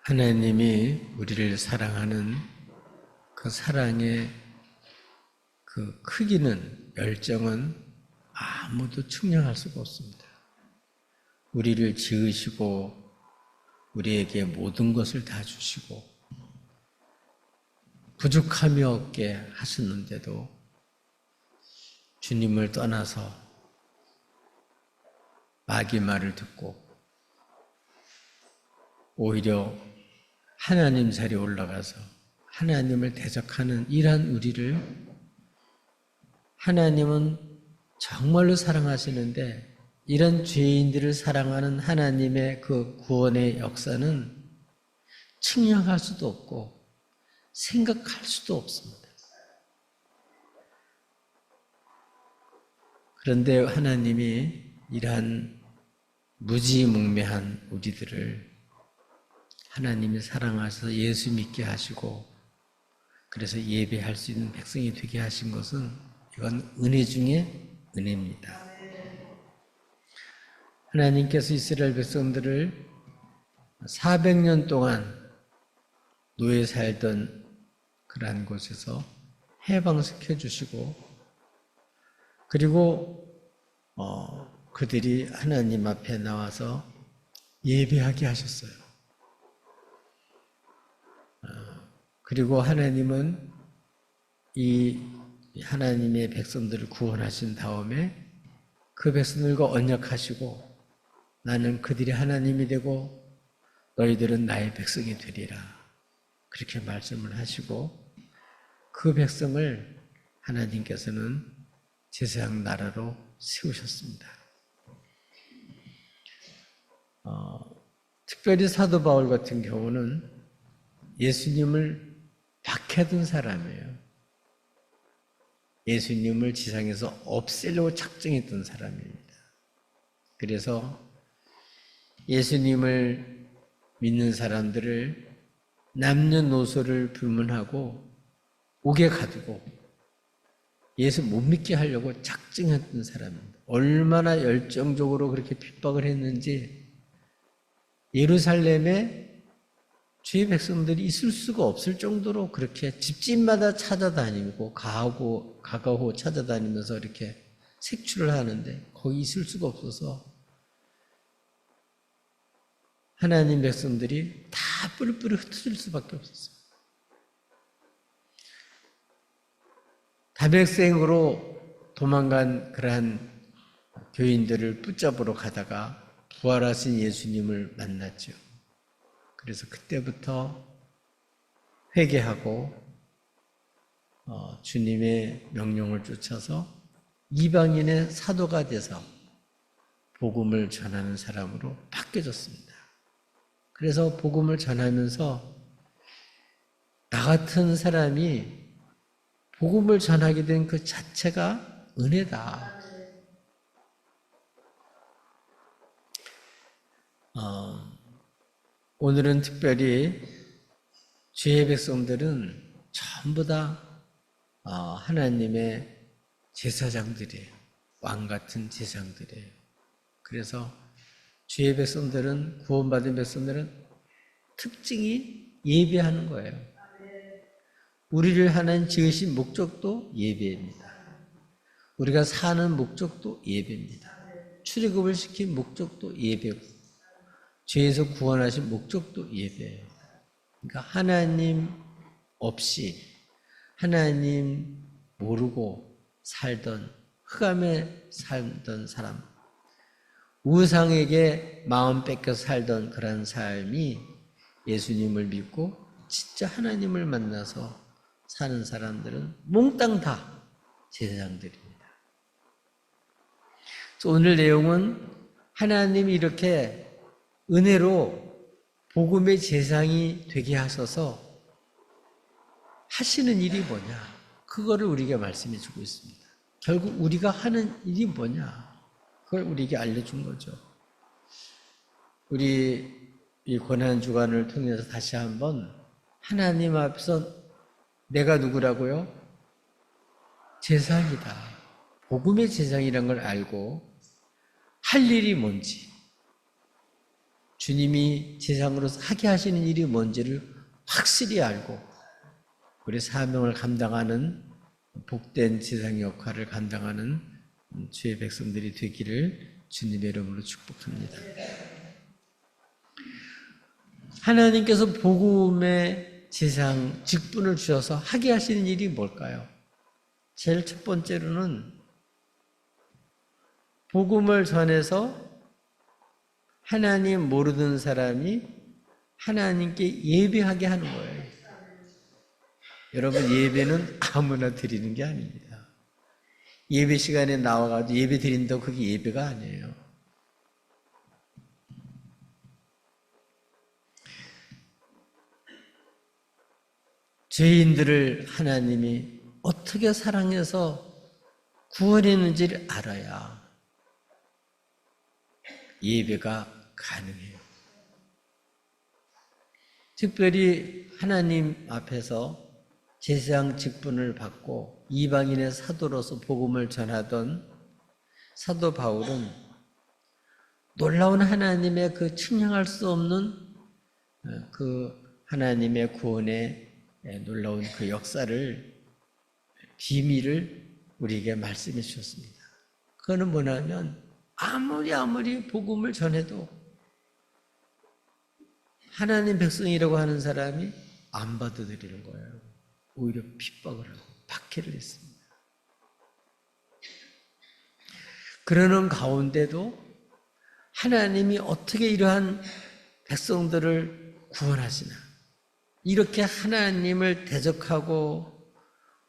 하나님이 우리를 사랑하는 그 사랑의 그 크기는, 열정은 아무도 측량할 수가 없습니다. 우리를 지으시고 우리에게 모든 것을 다 주시고 부족함이 없게 하셨는데도 주님을 떠나서 마귀 말을 듣고 오히려 하나님 자리에 올라가서 하나님을 대적하는 이러한 우리를 하나님은 정말로 사랑하시는데 이런 죄인들을 사랑하는 하나님의 그 구원의 역사는 측량할 수도 없고 생각할 수도 없습니다. 그런데 하나님이 이러한 무지몽매한 우리들을 하나님이 사랑하셔서 예수 믿게 하시고 그래서 예배할 수 있는 백성이 되게 하신 것은 이건 은혜 중에 은혜입니다. 하나님께서 이스라엘 백성들을 400년 동안 노예 살던 그러한 곳에서 해방시켜 주시고 그리고 그들이 하나님 앞에 나와서 예배하게 하셨어요. 그리고 하나님은 이 하나님의 백성들을 구원하신 다음에 그 백성들과 언약하시고 나는 그들이 하나님이 되고 너희들은 나의 백성이 되리라 그렇게 말씀을 하시고 그 백성을 하나님께서는 제사장 나라로 세우셨습니다. 특별히 사도 바울 같은 경우는 예수님을 박해둔 사람이에요. 예수님을 지상에서 없애려고 작정했던 사람입니다. 그래서 예수님을 믿는 사람들을 남녀노소를 불문하고 옥에 가두고 예수 못 믿게 하려고 작정했던 사람입니다. 얼마나 열정적으로 그렇게 핍박을 했는지 예루살렘에 주의 백성들이 있을 수가 없을 정도로 그렇게 집집마다 찾아다니고 가가호 찾아다니면서 이렇게 색출을 하는데 거기 있을 수가 없어서 하나님 백성들이 다 뿔뿔이 흩어질 수밖에 없었어요. 담백생으로 도망간 그러한 교인들을 붙잡으러 가다가 부활하신 예수님을 만났죠. 그래서 그때부터 회개하고 주님의 명령을 쫓아서 이방인의 사도가 돼서 복음을 전하는 사람으로 바뀌어졌습니다. 그래서 복음을 전하면서 나 같은 사람이 복음을 전하게 된 그 자체가 은혜다. 오늘은 특별히 주의 백성들은 전부 다 하나님의 제사장들이에요. 왕 같은 제사장들이에요. 그래서 주의 백성들은 구원받은 백성들은 특징이 예배하는 거예요. 우리를 하나님 지으신 목적도 예배입니다. 우리가 사는 목적도 예배입니다. 출애굽을 시킨 목적도 예배고 죄에서 구원하신 목적도 예배예요. 그러니까 하나님 없이 하나님 모르고 살던 흑암에 살던 사람, 우상에게 마음 뺏겨 살던 그런 삶이 예수님을 믿고 진짜 하나님을 만나서 사는 사람들은 몽땅 다 제사장들입니다. 오늘 내용은 하나님이 이렇게 은혜로 복음의 제사장이 되게 하셔서 하시는 일이 뭐냐? 그거를 우리에게 말씀해 주고 있습니다. 결국 우리가 하는 일이 뭐냐? 그걸 우리에게 알려준 거죠. 우리 이 고난주간을 통해서 다시 한번 하나님 앞에서 내가 누구라고요? 제사장이다. 복음의 제사장이라는 걸 알고 할 일이 뭔지 주님이 세상으로서 하게 하시는 일이 뭔지를 확실히 알고 우리 사명을 감당하는 복된 세상 역할을 감당하는 주의 백성들이 되기를 주님의 이름으로 축복합니다. 하나님께서 복음의 세상 직분을 주셔서 하게 하시는 일이 뭘까요? 제일 첫 번째로는 복음을 전해서 하나님 모르는 사람이 하나님께 예배하게 하는 거예요. 여러분, 예배는 아무나 드리는 게 아닙니다. 예배 시간에 나와가지고 예배 드린다고 그게 예배가 아니에요. 죄인들을 하나님이 어떻게 사랑해서 구원했는지를 알아야 예배가 가능해요. 특별히 하나님 앞에서 제사장 직분을 받고 이방인의 사도로서 복음을 전하던 사도 바울은 놀라운 하나님의 그 측량할 수 없는 그 하나님의 구원의 놀라운 그 역사를, 비밀을 우리에게 말씀해 주셨습니다. 그거는 뭐냐면 아무리 복음을 전해도 하나님 백성이라고 하는 사람이 안 받아들이는 거예요. 오히려 핍박을 하고 박해를 했습니다. 그러는 가운데도 하나님이 어떻게 이러한 백성들을 구원하시나, 이렇게 하나님을 대적하고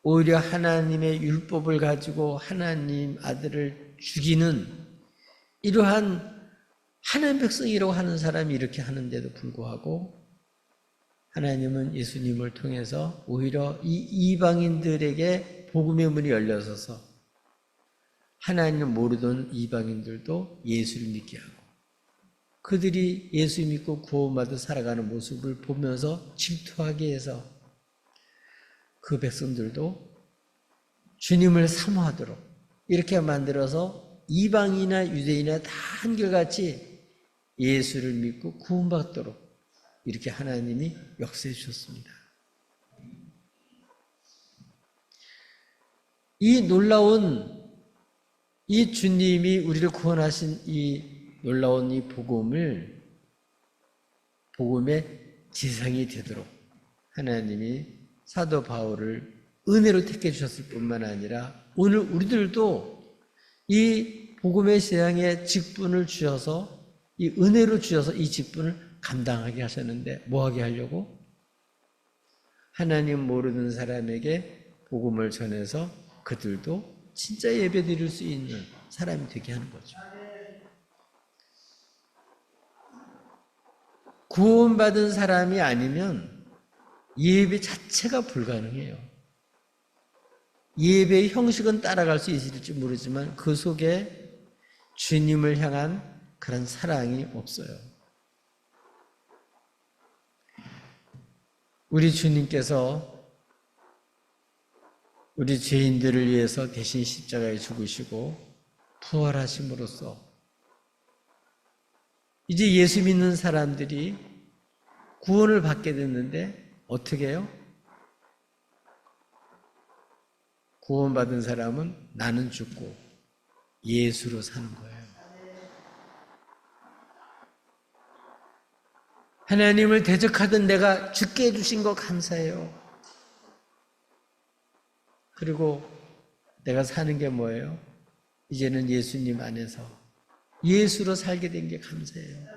오히려 하나님의 율법을 가지고 하나님 아들을 죽이는 이러한 하나님 백성이라고 하는 사람이 이렇게 하는데도 불구하고 하나님은 예수님을 통해서 오히려 이 이방인들에게 복음의 문이 열려서서 하나님을 모르던 이방인들도 예수를 믿게 하고 그들이 예수 믿고 구원받아 살아가는 모습을 보면서 질투하게 해서 그 백성들도 주님을 사모하도록 이렇게 만들어서 이방인이나 유대인이나 다 한결같이 예수를 믿고 구원받도록 이렇게 하나님이 역사해 주셨습니다. 이 놀라운 이 주님이 우리를 구원하신 이 놀라운 이 복음의 지상이 되도록 하나님이 사도 바울을 은혜로 택해 주셨을 뿐만 아니라 오늘 우리들도 이 복음의 세상에 직분을 주셔서 이 은혜로 주셔서 이 직분을 감당하게 하셨는데 뭐 하게 하려고? 하나님 모르는 사람에게 복음을 전해서 그들도 진짜 예배 드릴 수 있는 사람이 되게 하는 거죠. 구원받은 사람이 아니면 예배 자체가 불가능해요. 예배의 형식은 따라갈 수 있을지 모르지만 그 속에 주님을 향한 그런 사랑이 없어요. 우리 주님께서 우리 죄인들을 위해서 대신 십자가에 죽으시고 부활하심으로써 이제 예수 믿는 사람들이 구원을 받게 됐는데 어떻게 해요? 구원받은 사람은 나는 죽고 예수로 사는 거예요. 하나님을 대적하던 내가 죽게 해주신 거 감사해요. 그리고 내가 사는 게 뭐예요? 이제는 예수님 안에서 예수로 살게 된 게 감사해요.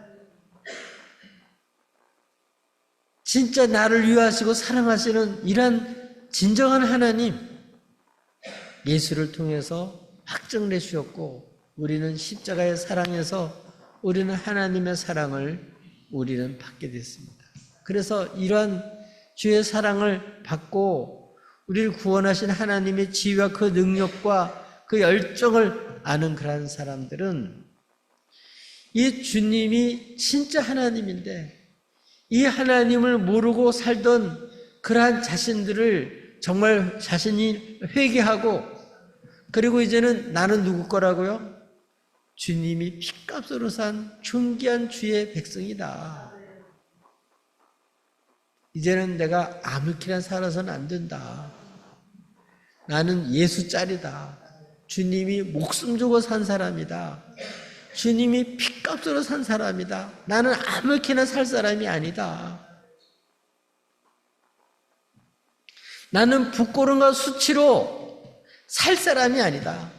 진짜 나를 위하시고 사랑하시는 이런 진정한 하나님, 예수를 통해서 확정해 주셨고 우리는 십자가의 사랑에서 우리는 하나님의 사랑을 우리는 받게 됐습니다. 그래서 이러한 주의 사랑을 받고 우리를 구원하신 하나님의 지혜와 그 능력과 그 열정을 아는 그러한 사람들은 이 주님이 진짜 하나님인데 이 하나님을 모르고 살던 그러한 자신들을 정말 자신이 회개하고 그리고 이제는 나는 누구 거라고요? 주님이 핏값으로 산 존귀한 주의 백성이다. 이제는 내가 아무렇게나 살아서는 안 된다. 나는 예수 짤이다. 주님이 목숨 주고 산 사람이다. 주님이 핏값으로 산 사람이다. 나는 아무렇게나 살 사람이 아니다. 나는 부끄러움과 수치로 살 사람이 아니다.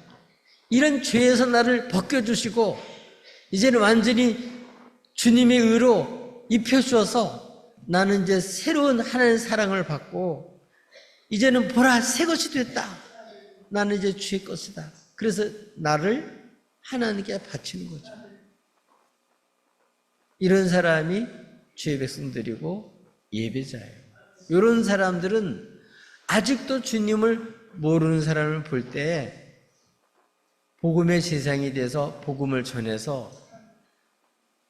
이런 죄에서 나를 벗겨주시고 이제는 완전히 주님의 의로 입혀주어서 나는 이제 새로운 하나님의 사랑을 받고 이제는 보라 새 것이 됐다. 나는 이제 주의 것이다. 그래서 나를 하나님께 바치는 거죠. 이런 사람이 주의 백성들이고 예배자예요. 이런 사람들은 아직도 주님을 모르는 사람을 볼 때 복음의 세상이 돼서 복음을 전해서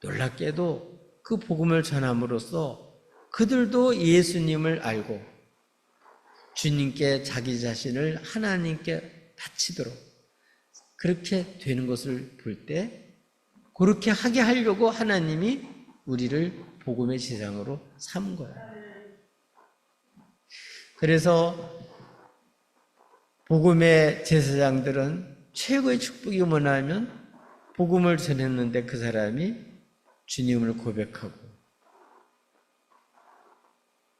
놀랍게도 그 복음을 전함으로써 그들도 예수님을 알고 주님께 자기 자신을 하나님께 바치도록 그렇게 되는 것을 볼 때 그렇게 하게 하려고 하나님이 우리를 복음의 세상으로 삼은 거예요. 그래서 복음의 제사장들은 최고의 축복이 뭐냐면 복음을 전했는데 그 사람이 주님을 고백하고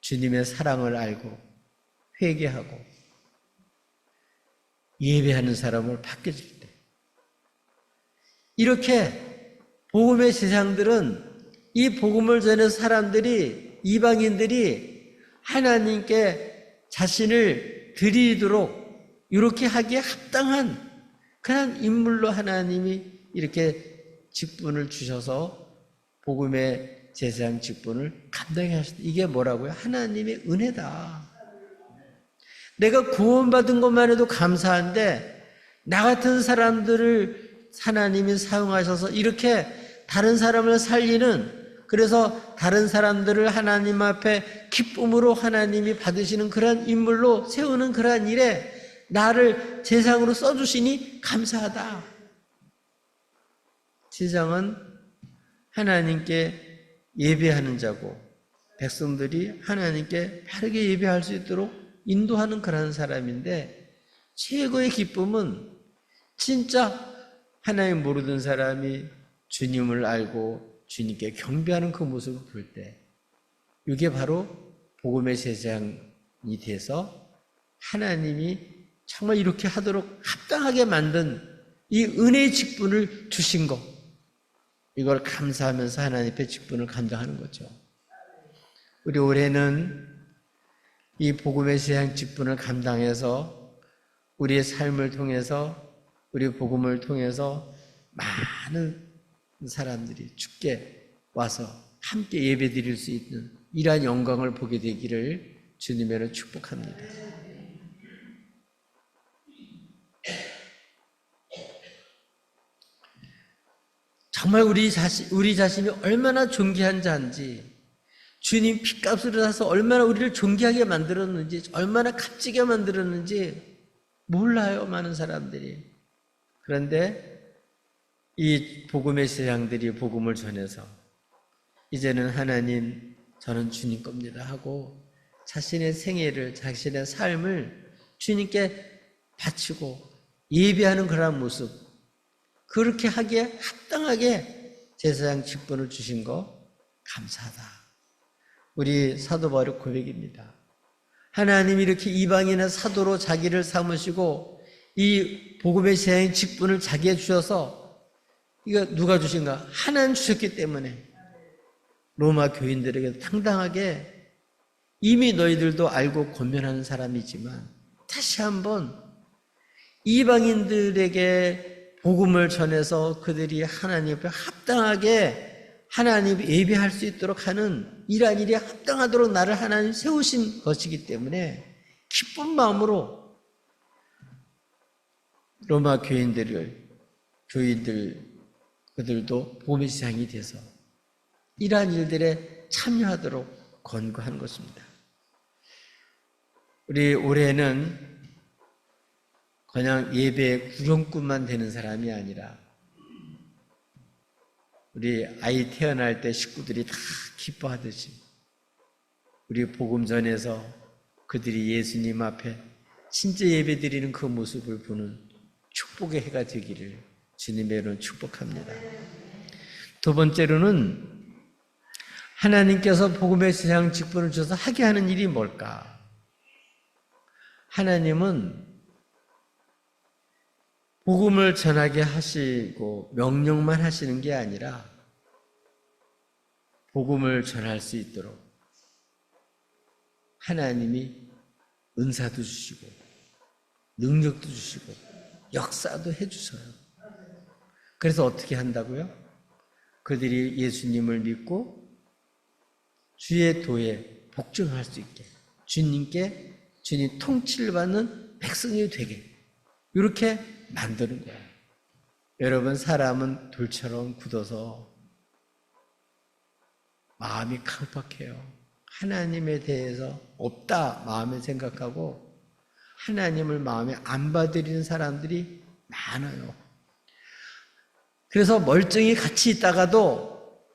주님의 사랑을 알고 회개하고 예배하는 사람을 바뀌어질 때 이렇게 복음의 세상들은 이 복음을 전해서 사람들이 이방인들이 하나님께 자신을 드리도록 이렇게 하기에 합당한 그런 인물로 하나님이 이렇게 직분을 주셔서 복음의 제사장 직분을 감당해 하셨다. 이게 뭐라고요? 하나님의 은혜다. 내가 구원받은 것만 해도 감사한데 나 같은 사람들을 하나님이 사용하셔서 이렇게 다른 사람을 살리는 그래서 다른 사람들을 하나님 앞에 기쁨으로 하나님이 받으시는 그러한 인물로 세우는 그러한 일에 나를 제사장으로 써주시니 감사하다. 제사장은 하나님께 예배하는 자고 백성들이 하나님께 바르게 예배할 수 있도록 인도하는 그런 사람인데 최고의 기쁨은 진짜 하나님 모르던 사람이 주님을 알고 주님께 경배하는 그 모습을 볼 때 이게 바로 복음의 제사장이 돼서 하나님이 정말 이렇게 하도록 합당하게 만든 이 은혜의 직분을 주신 것 이걸 감사하면서 하나님 앞에 직분을 감당하는 거죠. 우리 올해는 이 복음의 제사장 직분을 감당해서 우리의 삶을 통해서 우리 복음을 통해서 많은 사람들이 주께 와서 함께 예배 드릴 수 있는 이러한 영광을 보게 되기를 주님으로 축복합니다. 정말 우리 자신이 얼마나 존귀한 자인지 주님 핏값으로 사서 얼마나 우리를 존귀하게 만들었는지 얼마나 값지게 만들었는지 몰라요. 많은 사람들이. 그런데 이 복음의 제사장들이 복음을 전해서 이제는 하나님 저는 주님 겁니다 하고 자신의 생애를 자신의 삶을 주님께 바치고 예배하는 그런 모습 그렇게 하기에 합당하게 제사장 직분을 주신 거 감사하다. 우리 사도 바울의 고백입니다. 하나님이 이렇게 이방인의 사도로 자기를 삼으시고 이 복음의 제사장 직분을 자기에 주셔서 이거 누가 주신가? 하나님 주셨기 때문에 로마 교인들에게 당당하게 이미 너희들도 알고 권면하는 사람이지만 다시 한번 이방인들에게 복음을 전해서 그들이 하나님 앞에 합당하게 하나님 예배할 수 있도록 하는 이러한 일에 합당하도록 나를 하나님 세우신 것이기 때문에 기쁜 마음으로 로마 교인들 그들도 복음의 제사장이 돼서 이러한 일들에 참여하도록 권고한 것입니다. 우리 올해는 그냥 예배의 구경꾼만 되는 사람이 아니라 우리 아이 태어날 때 식구들이 다 기뻐하듯이 우리 복음 전해서 그들이 예수님 앞에 진짜 예배 드리는 그 모습을 보는 축복의 해가 되기를 주님의 이름으로 축복합니다. 두 번째로는 하나님께서 복음의 세상 직분을 주셔서 하게 하는 일이 뭘까? 하나님은 복음을 전하게 하시고 명령만 하시는 게 아니라 복음을 전할 수 있도록 하나님이 은사도 주시고 능력도 주시고 역사도 해주셔요. 그래서 어떻게 한다고요? 그들이 예수님을 믿고 주의 도에 복종할 수 있게 주님께 주님 통치를 받는 백성이 되게 이렇게 만드는 거예요. 여러분, 사람은 돌처럼 굳어서 마음이 강팍해요. 하나님에 대해서 없다 마음에 생각하고 하나님을 마음에 안 받아들이는 사람들이 많아요. 그래서 멀쩡히 같이 있다가도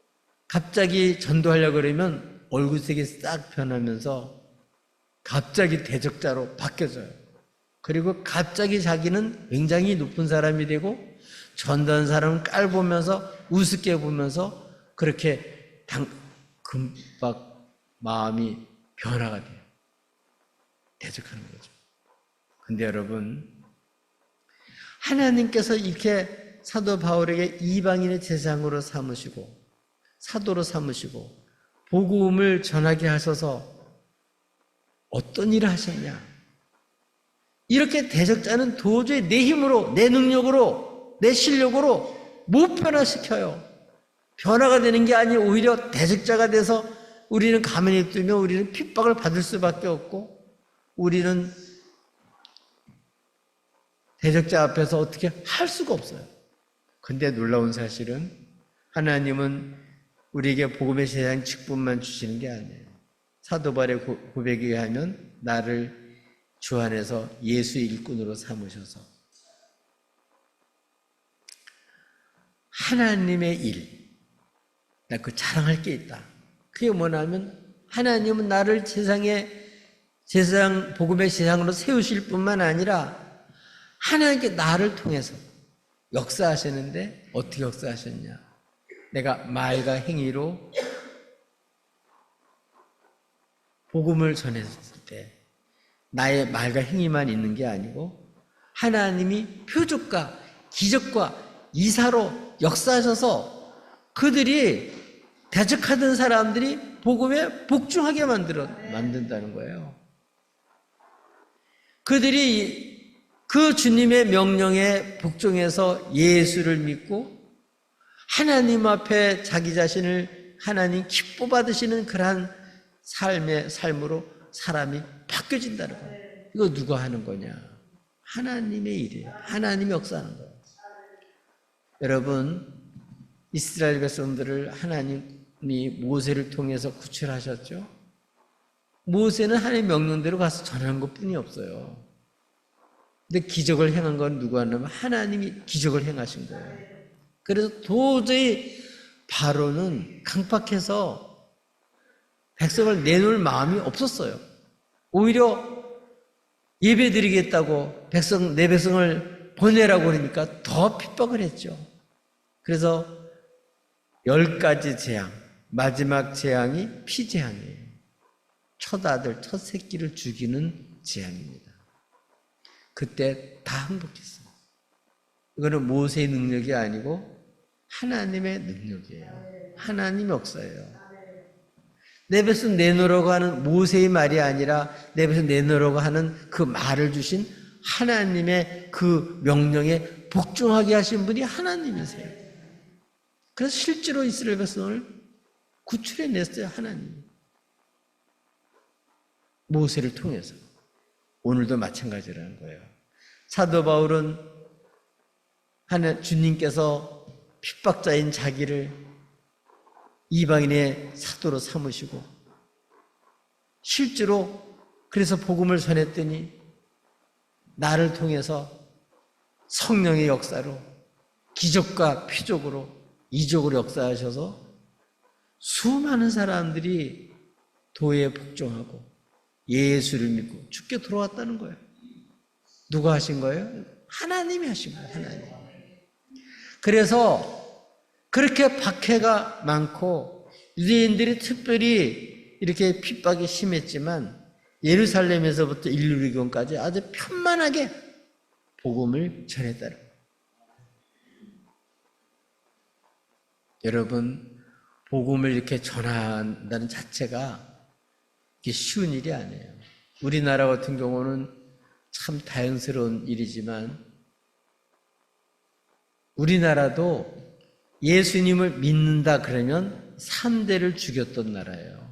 갑자기 전도하려고 그러면 얼굴색이 싹 변하면서 갑자기 대적자로 바뀌어져요. 그리고 갑자기 자기는 굉장히 높은 사람이 되고 전도한 사람을 깔보면서 우습게 보면서 그렇게 금방 마음이 변화가 돼요. 대적하는 거죠. 근데 여러분, 하나님께서 이렇게 사도 바울에게 이방인의 제사장으로 삼으시고 사도로 삼으시고 복음을 전하게 하셔서 어떤 일을 하셨냐? 이렇게 대적자는 도저히 내 힘으로, 내 능력으로, 내 실력으로 못 변화시켜요. 변화가 되는 게 아니고 오히려 대적자가 돼서 우리는 가만히 두면 우리는 핍박을 받을 수밖에 없고 우리는 대적자 앞에서 어떻게 할 수가 없어요. 근데 놀라운 사실은 하나님은 우리에게 복음의 세상 직분만 주시는 게 아니에요. 사도 바울의 고백에 의하면 나를 주 안에서 예수의 일꾼으로 삼으셔서 하나님의 일, 나 그 자랑할 게 있다. 그게 뭐냐면 하나님은 나를 세상 복음의 세상으로 세우실 뿐만 아니라 하나님께 나를 통해서 역사하시는데 어떻게 역사하셨냐? 내가 말과 행위로 복음을 전했을 때 나의 말과 행위만 있는 게 아니고 하나님이 표적과 기적과 이사로 역사하셔서 그들이 대적하던 사람들이 복음에 복종하게 만든다는 거예요. 그들이 그 주님의 명령에 복종해서 예수를 믿고 하나님 앞에 자기 자신을 하나님 기뻐 받으시는 그러한 삶으로 사람이 바뀌어진다는 거예요. 이거 누가 하는 거냐? 하나님의 일이에요. 하나님이 역사하는 거예요. 여러분, 이스라엘 백성들을 하나님이 모세를 통해서 구출하셨죠? 모세는 하나님의 명령대로 가서 전하는 것뿐이 없어요. 근데 기적을 행한 건 누가 하냐면 하나님이 기적을 행하신 거예요. 그래서 도저히 바로는 강팍해서 백성을 내놓을 마음이 없었어요. 오히려 예배드리겠다고 내 백성을 보내라고 그러니까 더 핍박을 했죠. 그래서 10가지 재앙, 마지막 재앙이 피재앙이에요. 첫 아들, 첫 새끼를 죽이는 재앙입니다. 그때 다 항복했어요. 이거는 모세의 능력이 아니고 하나님의 능력이에요. 하나님 역사예요. 내 백성 내놓으라고 하는 모세의 말이 아니라 내 백성 내놓으라고 하는 그 말을 주신 하나님의 그 명령에 복종하게 하신 분이 하나님이세요. 그래서 실제로 이스라엘 백성을 구출해냈어요. 하나님. 모세를 통해서. 오늘도 마찬가지라는 거예요. 사도 바울은 주님께서 핍박자인 자기를 이방인의 사도로 삼으시고 실제로 그래서 복음을 전했더니 나를 통해서 성령의 역사로 기적과 표적으로 이적으로 역사하셔서 수많은 사람들이 도에 복종하고 예수를 믿고 죽게 돌아왔다는 거예요. 누가 하신 거예요? 하나님이 하신 거예요. 하나님. 그래서 그렇게 박해가 많고 유대인들이 특별히 이렇게 핍박이 심했지만 예루살렘에서부터 일루리건까지 아주 편만하게 복음을 전했다는 거예요. 여러분, 복음을 이렇게 전한다는 자체가 이게 쉬운 일이 아니에요. 우리나라 같은 경우는 참 다행스러운 일이지만 우리나라도 예수님을 믿는다 그러면 3대를 죽였던 나라예요.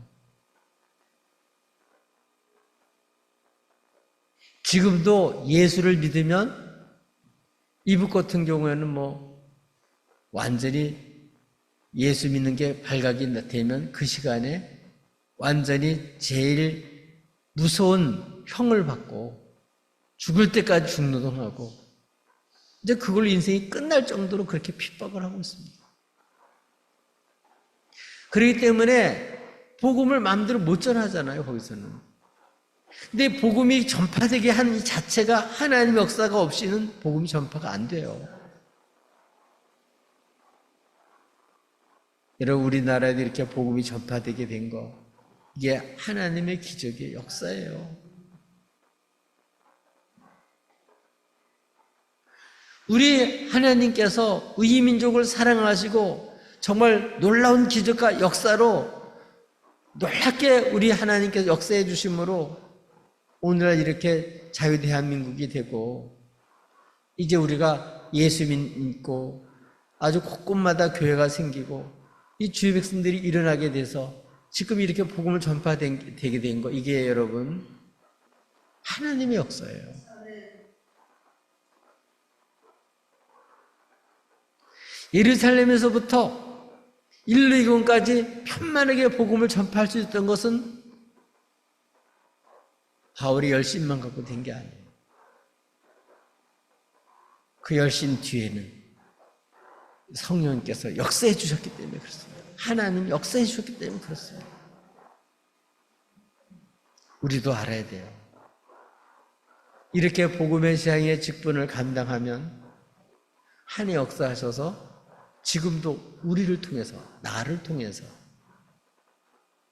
지금도 예수를 믿으면 이북 같은 경우에는 완전히 예수 믿는 게 발각이 되면 그 시간에 완전히 제일 무서운 형을 받고 죽을 때까지 중노동하고 이제 그걸로 인생이 끝날 정도로 그렇게 핍박을 하고 있습니다. 그렇기 때문에 복음을 마음대로 못 전하잖아요, 거기서는. 근데 복음이 전파되게 하는 이 자체가 하나님의 역사가 없이는 복음이 전파가 안 돼요. 여러분, 우리나라에도 이렇게 복음이 전파되게 된 거, 이게 하나님의 기적의 역사예요. 우리 하나님께서 의민족을 사랑하시고 정말 놀라운 기적과 역사로 놀랍게 우리 하나님께서 역사해 주심으로 오늘날 이렇게 자유대한민국이 되고 이제 우리가 예수 믿고 아주 곳곳마다 교회가 생기고 이 주의 백성들이 일어나게 돼서 지금 이렇게 복음을 전파되게 된 거, 이게 여러분 하나님의 역사예요. 예루살렘에서부터 일루이건까지 편만하게 복음을 전파할 수 있었던 것은 바울의 열심만 갖고 된 게 아니에요. 그 열심 뒤에는 성령님께서 역사해 주셨기 때문에 그렇습니다. 하나님 역사해 주셨기 때문에 그렇습니다. 우리도 알아야 돼요. 이렇게 복음의 시향의 직분을 감당하면 하나님 역사하셔서 지금도 우리를 통해서, 나를 통해서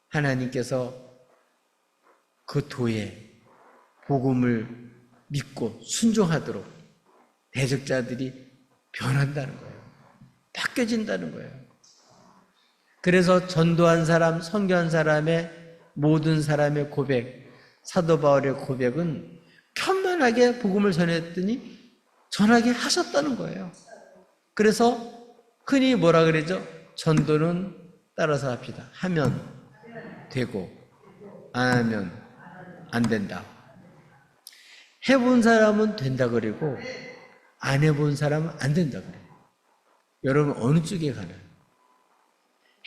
하나님께서 그 도에 복음을 믿고 순종하도록 대적자들이 변한다는 거예요. 바뀌어진다는 거예요. 그래서 전도한 사람, 선교한 사람의 모든 사람의 고백, 사도 바울의 고백은 편만하게 복음을 전했더니 전하게 하셨다는 거예요. 그래서 흔히 뭐라 그러죠? 전도는 따라서 합시다. 하면 되고 안 하면 안 된다. 해본 사람은 된다 그러고 안 해본 사람은 안 된다 그래요. 여러분 어느 쪽에 가나요?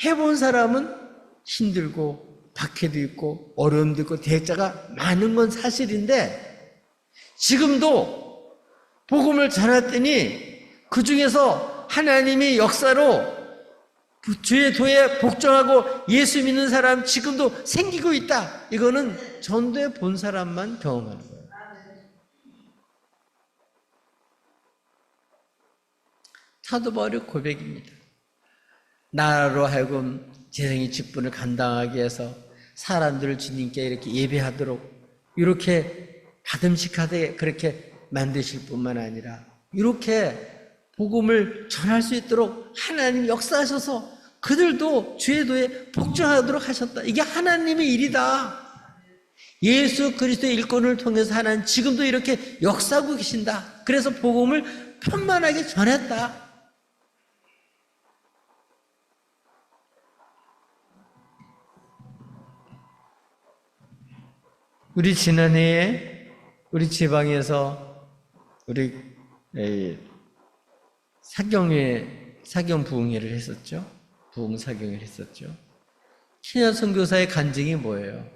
해본 사람은 힘들고 박해도 있고 어려움도 있고 대자가 많은 건 사실인데 지금도 복음을 전했더니 그 중에서 하나님의 역사로 주의 도에 복종하고 예수 믿는 사람 지금도 생기고 있다. 이거는 전도에 본 사람만 경험하는 거예요. 사도 바울의 고백입니다. 나로 하여금 재생의 직분을 감당하게 해서 사람들을 주님께 이렇게 예배하도록 이렇게 받음직하게 그렇게 만드실 뿐만 아니라 이렇게 복음을 전할 수 있도록 하나님 역사하셔서 그들도 주의 도에 복종하도록 하셨다. 이게 하나님의 일이다. 예수 그리스도의 일꾼을 통해서 하나님 지금도 이렇게 역사하고 계신다. 그래서 복음을 편만하게 전했다. 우리 지난해에 우리 지방에서 우리 사경 부흥회를 했었죠. 부흥 사경을 했었죠. 케냐 선교사의 간증이 뭐예요?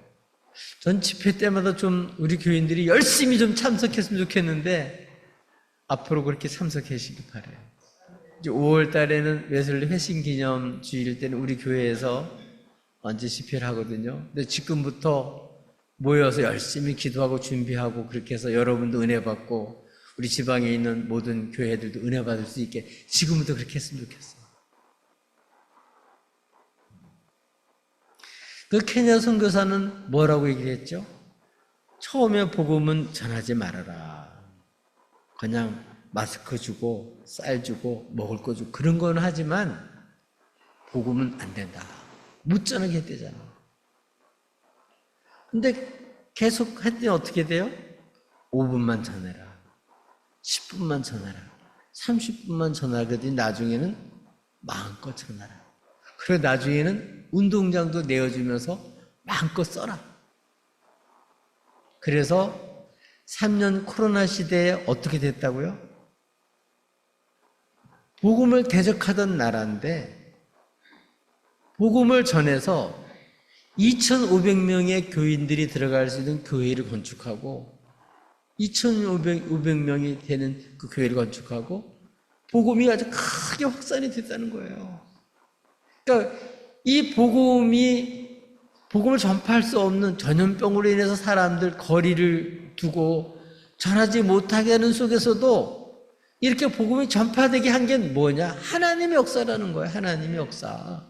전 집회 때마다 좀 우리 교인들이 열심히 좀 참석했으면 좋겠는데 앞으로 그렇게 참석하시기 바라요. 이제 5월 달에는 웨슬리 회심 기념 주일 때는 우리 교회에서 언제 집회를 하거든요. 근데 지금부터 모여서 열심히 기도하고 준비하고 그렇게 해서 여러분도 은혜 받고 우리 지방에 있는 모든 교회들도 은혜 받을 수 있게 지금부터 그렇게 했으면 좋겠어요. 그 케냐 선교사는 뭐라고 얘기를 했죠? 처음에 복음은 전하지 말아라. 그냥 마스크 주고 쌀 주고 먹을 거 주고 그런 건 하지만 복음은 안 된다. 못 전하게 했대잖아. 근데 계속 했더니 어떻게 돼요? 5분만 전해라. 10분만 전해라. 30분만 전하거든 나중에는 마음껏 전하라. 그리고 나중에는 운동장도 내어주면서 마음껏 써라. 그래서 3년 코로나 시대에 어떻게 됐다고요? 복음을 대적하던 나라인데 복음을 전해서 2,500명의 교인들이 들어갈 수 있는 교회를 건축하고 2,500명이 되는 그 교회를 건축하고 복음이 아주 크게 확산이 됐다는 거예요. 그러니까 이 복음을 전파할 수 없는 전염병으로 인해서 사람들 거리를 두고 전하지 못하게 하는 속에서도 이렇게 복음이 전파되게 한 게 뭐냐? 하나님의 역사라는 거예요. 하나님의 역사.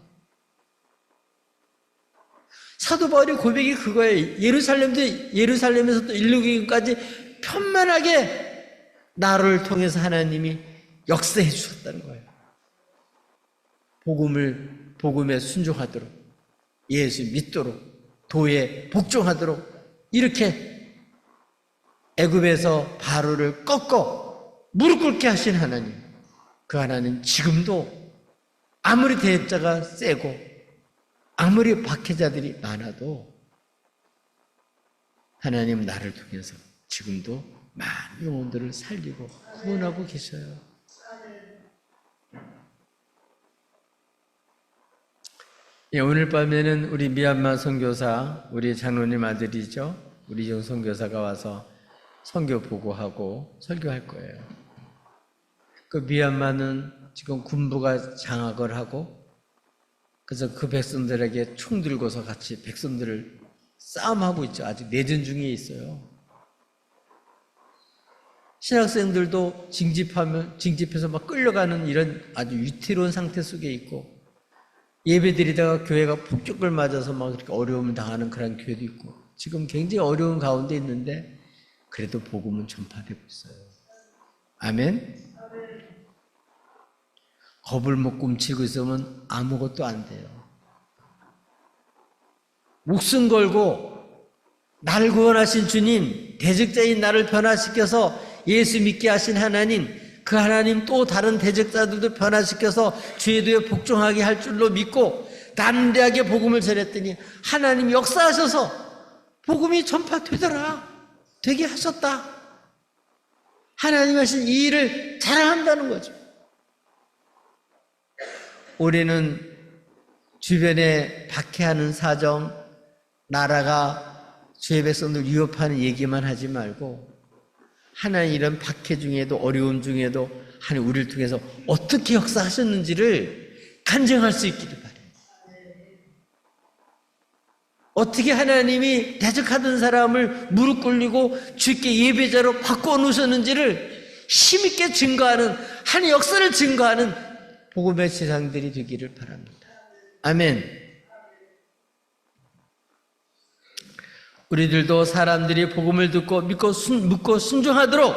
사도 바울의 고백이 그거예요. 예루살렘에서도 일루교인까지 편만하게 나를 통해서 하나님이 역사해 주셨다는 거예요. 복음에 순종하도록, 예수 믿도록, 도에 복종하도록 이렇게 애굽에서 바로를 꺾어 무릎 꿇게 하신 하나님, 그 하나님 지금도 아무리 대적자가 세고 아무리 박해자들이 많아도 하나님 나를 통해서 지금도 많은 영혼들을 살리고 구원하고 계셔요. 예, 오늘 밤에는 우리 미얀마 선교사, 우리 장로님 아들이죠. 우리 이정 선교사가 와서 선교 보고하고 설교할 거예요. 그 미얀마는 지금 군부가 장악을 하고 그래서 그 백성들에게 총 들고서 같이 백성들을 싸움하고 있죠. 아직 내전 중에 있어요. 신학생들도 징집해서 막 끌려가는 이런 아주 위태로운 상태 속에 있고 예배드리다가 교회가 폭격을 맞아서 막 그렇게 어려움을 당하는 그런 교회도 있고 지금 굉장히 어려운 가운데 있는데 그래도 복음은 전파되고 있어요. 아멘? 겁을 먹고 움츠리고 있으면 아무것도 안 돼요. 목숨 걸고 나를 구원하신 주님, 대적자인 나를 변화시켜서 예수 믿게 하신 하나님, 그 하나님 또 다른 대적자들도 변화시켜서 주의 도에 복종하게 할 줄로 믿고 담대하게 복음을 전했더니 하나님이 역사하셔서 복음이 전파되더라. 되게 하셨다. 하나님 하신 이 일을 자랑한다는 거죠. 우리는 주변에 박해하는 사정, 나라가 주의 백성들 위협하는 얘기만 하지 말고 하나님 이런 박해 중에도 어려움 중에도 하나님 우리를 통해서 어떻게 역사하셨는지를 간증할 수 있기를 바랍니다. 어떻게 하나님이 대적하던 사람을 무릎 꿇리고 주께 예배자로 바꿔놓으셨는지를 힘있게 증거하는 하나님의 역사를 증거하는 복음의 세상들이 되기를 바랍니다. 아멘. 우리들도 사람들이 복음을 듣고 믿고 순종하도록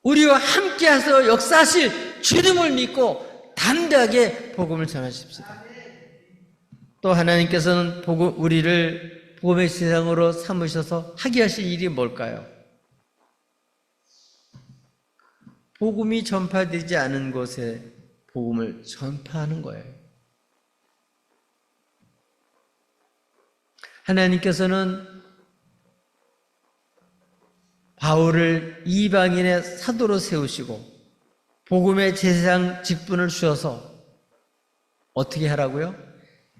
우리와 함께해서 역사하실 주님을 믿고 담대하게 복음을 전하십시다. 또 하나님께서는 우리를 복음의 세상으로 삼으셔서 하게 하실 일이 뭘까요? 복음이 전파되지 않은 곳에 복음을 전파하는 거예요. 하나님께서는 바울을 이방인의 사도로 세우시고 복음의 제사장 직분을 주셔서 어떻게 하라고요?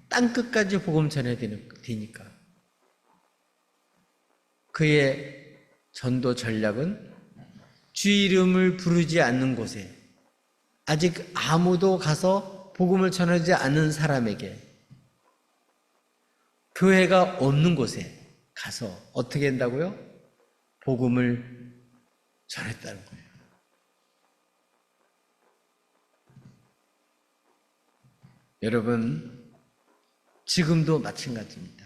땅끝까지 복음 전해야 되니까. 그의 전도 전략은 주 이름을 부르지 않는 곳에 아직 아무도 가서 복음을 전하지 않은 사람에게 교회가 없는 곳에 가서 어떻게 한다고요? 복음을 전했다는 거예요. 여러분, 지금도 마찬가지입니다.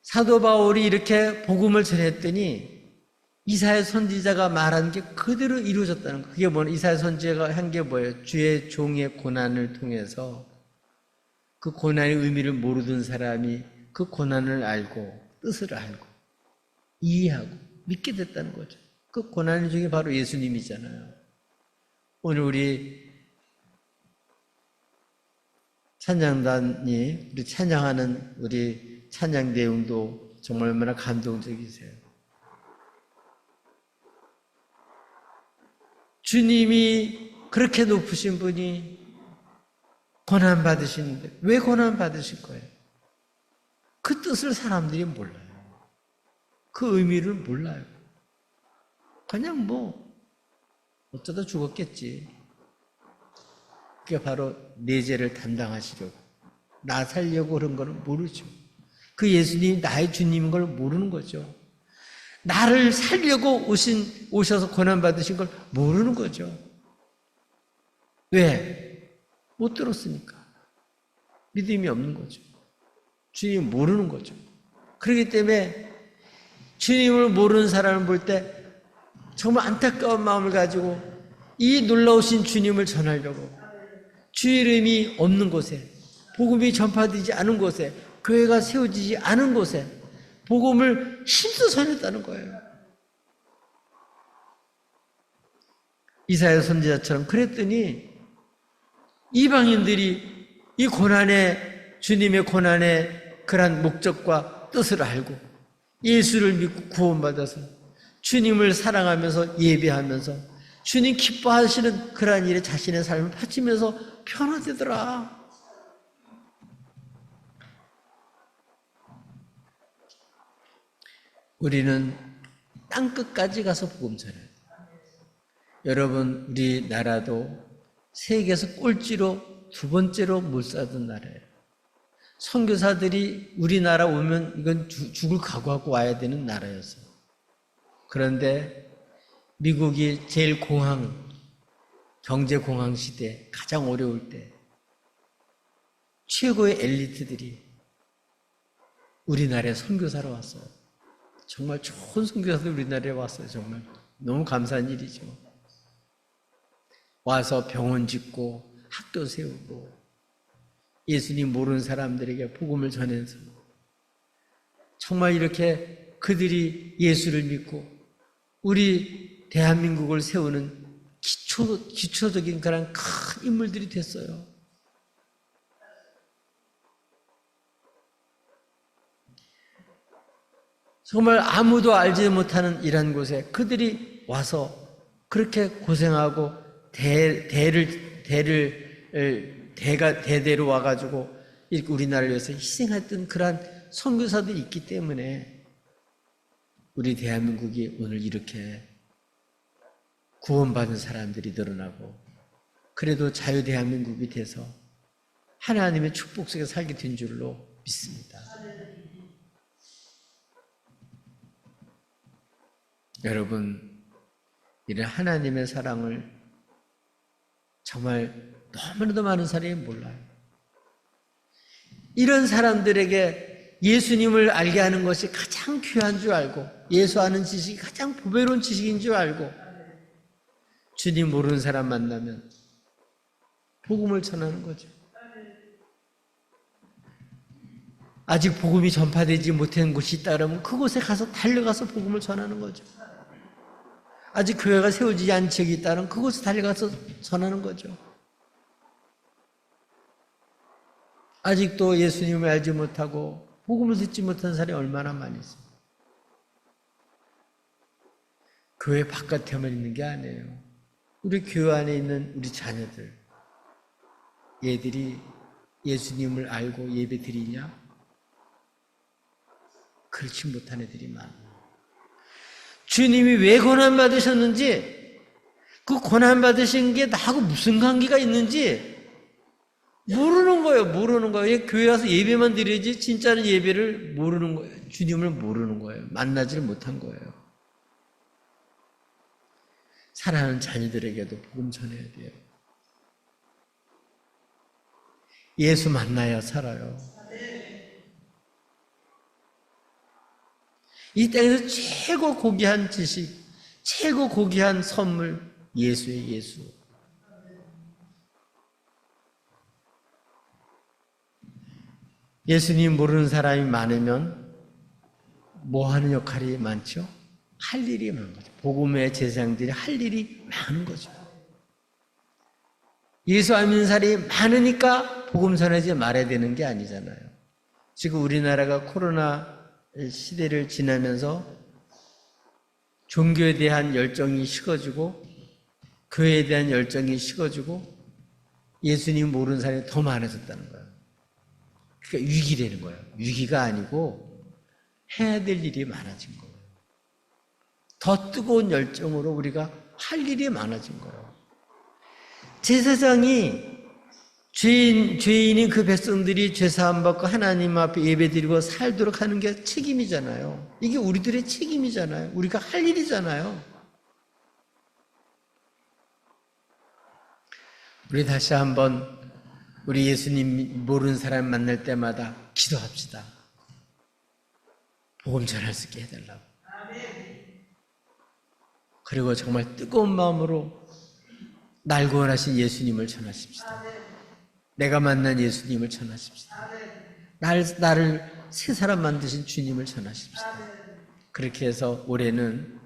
사도 바울이 이렇게 복음을 전했더니 이사야 선지자가 말한 게 그대로 이루어졌다는 거. 그게 뭐냐? 이사야 선지자가 한 게 뭐예요? 주의 종의 고난을 통해서 그 고난의 의미를 모르던 사람이 그 고난을 알고 뜻을 알고 이해하고 믿게 됐다는 거죠. 그 고난 중에 바로 예수님이잖아요. 오늘 우리 찬양단이 우리 찬양하는 우리 찬양 내용도 정말 얼마나 감동적이세요. 주님이 그렇게 높으신 분이 고난 받으시는데 왜 고난 받으실 거예요? 그 뜻을 사람들이 몰라요. 그 의미를 몰라요. 그냥 어쩌다 죽었겠지. 그게 바로 내 죄를 담당하시려고, 나 살려고 그런 거는 모르죠. 그 예수님이 나의 주님인 걸 모르는 거죠. 나를 살려고 오셔서 고난받으신 걸 모르는 거죠. 왜? 못 들었으니까. 믿음이 없는 거죠. 주님 모르는 거죠. 그렇기 때문에 주님을 모르는 사람을 볼 때 정말 안타까운 마음을 가지고 이 놀라우신 주님을 전하려고 주 이름이 없는 곳에, 복음이 전파되지 않은 곳에, 교회가 세워지지 않은 곳에 복음을 힘써 전했다는 거예요. 이사야 선지자처럼 그랬더니 이방인들이 이 주님의 고난의 그러한 목적과 뜻을 알고 예수를 믿고 구원받아서 주님을 사랑하면서 예배하면서 주님 기뻐하시는 그러한 일에 자신의 삶을 바치면서 변화되더라. 우리는 땅끝까지 가서 복음 전해요. 여러분, 우리나라도 세계에서 꼴찌로 두 번째로 못 사던 나라예요. 선교사들이 우리나라 오면 이건 죽을 각오하고 와야 되는 나라였어요. 그런데 미국이 제일 경제공황 시대, 가장 어려울 때 최고의 엘리트들이 우리나라에 선교사로 왔어요. 정말 좋은 선교사들이 우리나라에 왔어요. 정말 너무 감사한 일이죠. 와서 병원 짓고 학교 세우고 예수님 모르는 사람들에게 복음을 전해서 정말 이렇게 그들이 예수를 믿고 우리 대한민국을 세우는 기초적인 그런 큰 인물들이 됐어요. 정말 아무도 알지 못하는 이런 곳에 그들이 와서 그렇게 고생하고 대대로 와가지고 이렇게 우리나라를 위해서 희생했던 그러한 선교사들이 있기 때문에 우리 대한민국이 오늘 이렇게 구원받은 사람들이 늘어나고 그래도 자유대한민국이 돼서 하나님의 축복 속에 살게 된 줄로 믿습니다. 여러분, 이런 하나님의 사랑을 정말 너무나도 많은 사람이 몰라요. 이런 사람들에게 예수님을 알게 하는 것이 가장 귀한 줄 알고 예수 아는 지식이 가장 보배로운 지식인 줄 알고 주님 모르는 사람 만나면 복음을 전하는 거죠. 아직 복음이 전파되지 못한 곳이 있다 그러면 그곳에 가서 달려가서 복음을 전하는 거죠. 아직 교회가 세워지지 않은 지역이 있다면 그곳에 달려가서 전하는 거죠. 아직도 예수님을 알지 못하고 복음을 듣지 못한 사람이 얼마나 많이 있어요. 교회 바깥에만 있는 게 아니에요. 우리 교회 안에 있는 우리 자녀들, 얘들이 예수님을 알고 예배 드리냐? 그렇지 못한 애들이 많아요. 주님이 왜 고난받으셨는지 그 고난 받으신 게 나하고 무슨 관계가 있는지 모르는 거예요. 모르는 거예요. 교회 와서 예배만 드려야지 진짜는 예배를 모르는 거예요. 주님을 모르는 거예요. 만나지를 못한 거예요. 사랑하는 자녀들에게도 복음 전해야 돼요. 예수 만나야 살아요. 이 땅에서 최고 고귀한 지식, 최고 고귀한 선물, 예수의 예수. 예수님 모르는 사람이 많으면 뭐 하는 역할이 많죠? 할 일이 많은 거죠. 복음의 제사장들이 할 일이 많은 거죠. 예수 안 믿는 사람이 많으니까 복음 전하지 말아야 되는 게 아니잖아요. 지금 우리나라가 코로나 시대를 지나면서 종교에 대한 열정이 식어지고 교회에 대한 열정이 식어지고 예수님 모르는 사람이 더 많아졌다는 거예요. 그러니까 위기라는 거예요. 위기가 아니고 해야 될 일이 많아진 거예요. 더 뜨거운 열정으로 우리가 할 일이 많아진 거예요. 제사장이 죄인인 그 백성들이 죄사함 받고 하나님 앞에 예배드리고 살도록 하는 게 책임이잖아요. 이게 우리들의 책임이잖아요. 우리가 할 일이잖아요. 우리 다시 한번 우리 예수님 모르는 사람 만날 때마다 기도합시다. 복음 전할 수 있게 해달라고. 그리고 정말 뜨거운 마음으로 날 구원하신 예수님을 전하십시다. 내가 만난 예수님을 전하십시다. 나를 새 사람 만드신 주님을 전하십시다. 그렇게 해서 올해는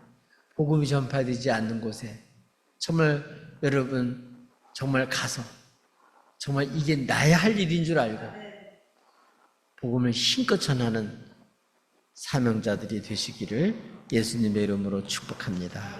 복음이 전파되지 않는 곳에 정말 여러분 정말 가서 정말 이게 나의 할 일인 줄 알고 복음을 힘껏 전하는 사명자들이 되시기를 예수님의 이름으로 축복합니다.